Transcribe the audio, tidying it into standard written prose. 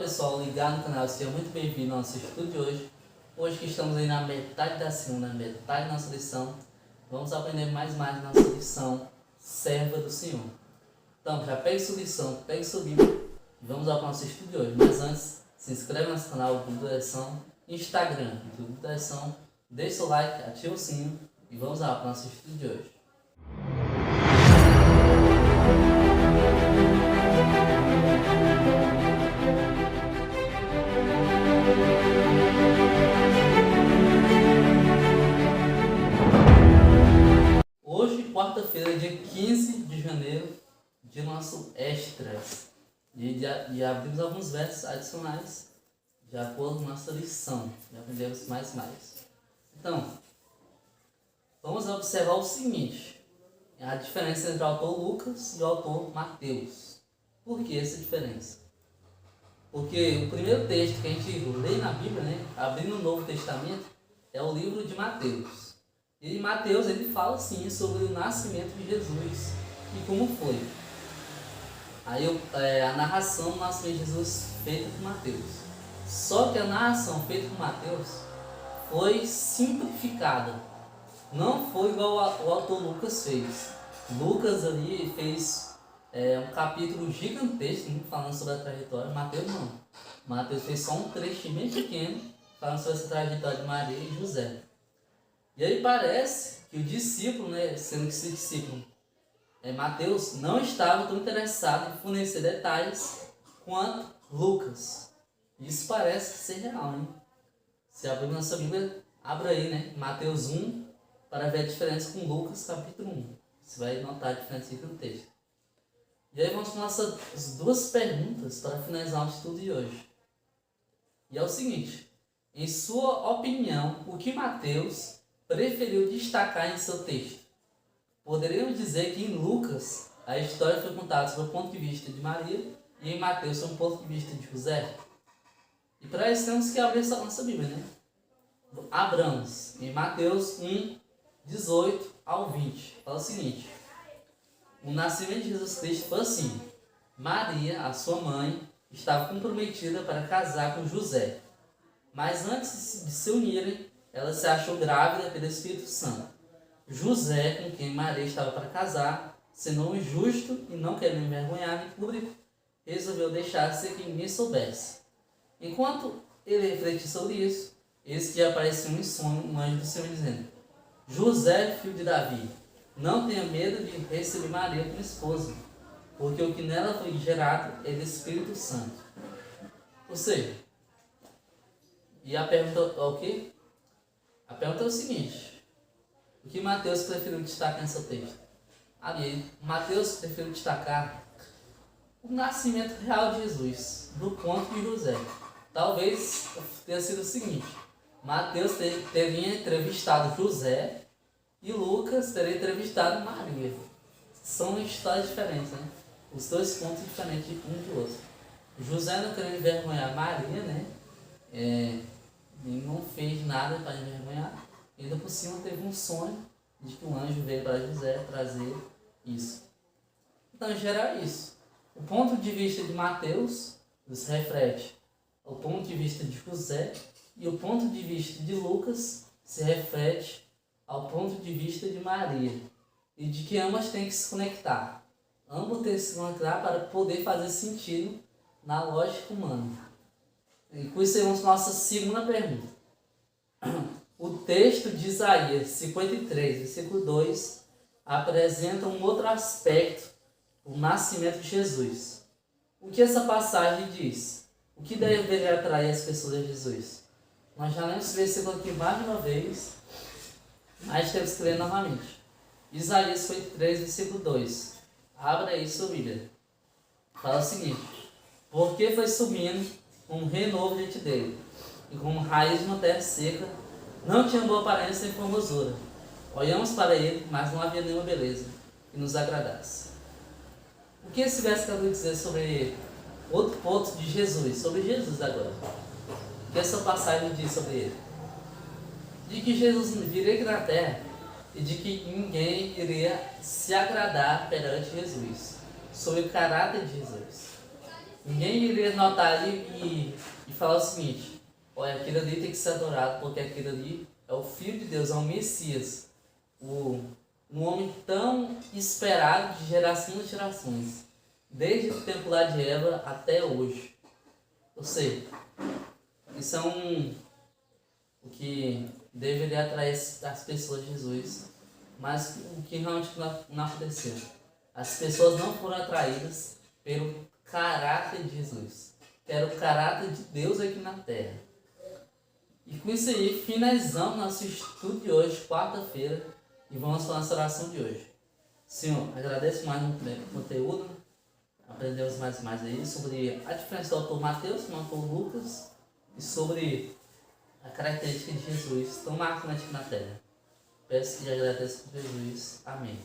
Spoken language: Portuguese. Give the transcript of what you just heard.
Fala pessoal, ligado no canal, seja muito bem-vindo ao nosso estudo de hoje. Hoje que estamos aí na metade da segunda, metade da nossa lição, vamos aprender mais na nossa lição, Serva do Senhor. Então, já pegue sua lição, pegue sua Bíblia e vamos ao nosso estudo de hoje. Mas antes, se inscreve no nosso canal do Direção, Instagram, do Direção, deixe seu like, ative o sino e vamos lá para o nosso estudo de hoje. Hoje, quarta-feira, dia 15 de janeiro, de nosso Extras. E abrimos alguns versos adicionais de acordo com nossa lição. Já aprendemos mais. Então, vamos observar o seguinte: a diferença entre o autor Lucas e o autor Mateus. Por que essa diferença? Porque o primeiro texto que a gente lê na Bíblia, abrindo o Novo Testamento, é o livro de Mateus. E Mateus ele fala sim sobre o nascimento de Jesus e como foi. Aí a narração do nascimento de Jesus feita por Mateus. Só que a narração feita por Mateus foi simplificada. Não foi igual o autor Lucas fez. Lucas ali fez um capítulo gigantesco falando sobre a trajetória. Mateus não. Mateus fez só um trecho bem pequeno falando sobre essa trajetória de Maria e José. E aí parece que o discípulo, sendo que esse discípulo, Mateus, não estava tão interessado em fornecer detalhes quanto Lucas. Isso parece ser real, hein? Se abrir nossa Bíblia, abra aí, Mateus 1, para ver a diferença com Lucas, capítulo 1. Você vai notar a diferença aqui no texto. E aí vamos para nossas duas perguntas para finalizar o estudo de hoje. E é o seguinte: em sua opinião, o que Mateus preferiu destacar em seu texto? Poderíamos dizer que em Lucas a história foi contada sob o ponto de vista de Maria e em Mateus sob o ponto de vista de José. E para isso temos que abrir essa nossa Bíblia, Abramos em Mateus 1, 18 ao 20. Fala o seguinte: o nascimento de Jesus Cristo foi assim. Maria, a sua mãe, estava comprometida para casar com José. Mas antes de se unirem, ela se achou grávida pelo Espírito Santo. José, com quem Maria estava para casar, sendo um injusto e não querendo envergonhar em público, resolveu deixar sem que ninguém soubesse. Enquanto ele refletia sobre isso, eis que apareceu em sonho um anjo do Senhor dizendo: José, filho de Davi, não tenha medo de receber Maria como esposa, porque o que nela foi gerado é do Espírito Santo. Ou seja, e a pergunta é o quê? A pergunta é o seguinte: o que Mateus preferiu destacar nesse texto? Ali, Mateus preferiu destacar o nascimento real de Jesus, do ponto de José. Talvez tenha sido o seguinte: Mateus teria entrevistado José e Lucas teria entrevistado Maria. São histórias diferentes, Os dois pontos diferentes um do outro. José não querendo envergonhar Maria, Ele não fez nada para envergonhar. Ainda por cima teve um sonho de que um anjo veio para José trazer isso. Então, em geral, é isso. O ponto de vista de Mateus se reflete ao ponto de vista de José, e o ponto de vista de Lucas se reflete ao ponto de vista de Maria, e de que ambas têm que se conectar. Ambos têm que se conectar para poder fazer sentido na lógica humana. E com isso, vamos para a nossa segunda pergunta. O texto de Isaías 53, versículo 2, apresenta um outro aspecto, o nascimento de Jesus. O que essa passagem diz? O que deveria atrair as pessoas a Jesus? Nós já lemos esse versículo aqui mais de uma vez, mas temos que ler novamente. Isaías 53, versículo 2. Abra aí sua Bíblia. Fala o seguinte: porque foi subindo um renovo diante dele, e como raiz de uma terra seca, não tinha boa aparência nem formosura. Olhamos para ele, mas não havia nenhuma beleza que nos agradasse. O que esse verso quer dizer sobre ele? Outro ponto de Jesus, sobre Jesus agora. O que essa passagem diz sobre ele? De que Jesus viria aqui na terra e de que ninguém iria se agradar perante Jesus, sobre o caráter de Jesus. Ninguém iria notar ali e falar o seguinte: olha, aquele ali tem que ser adorado, porque aquele ali é o Filho de Deus, é o Messias, um homem tão esperado de geração em gerações, desde o tempo lá de Eva até hoje. Ou seja, isso é o que deveria atrair as pessoas de Jesus, mas o que realmente não aconteceu. As pessoas não foram atraídas pelo caráter de Jesus, que era o caráter de Deus aqui na terra. E com isso aí, finalizamos nosso estudo de hoje, quarta-feira, e vamos para a nossa oração de hoje. Senhor, agradeço mais no conteúdo, aprendemos mais aí sobre a diferença do autor Mateus com o autor Lucas e sobre a característica de Jesus tão marcante aqui na terra. Peço que agradeça por Jesus. Amém.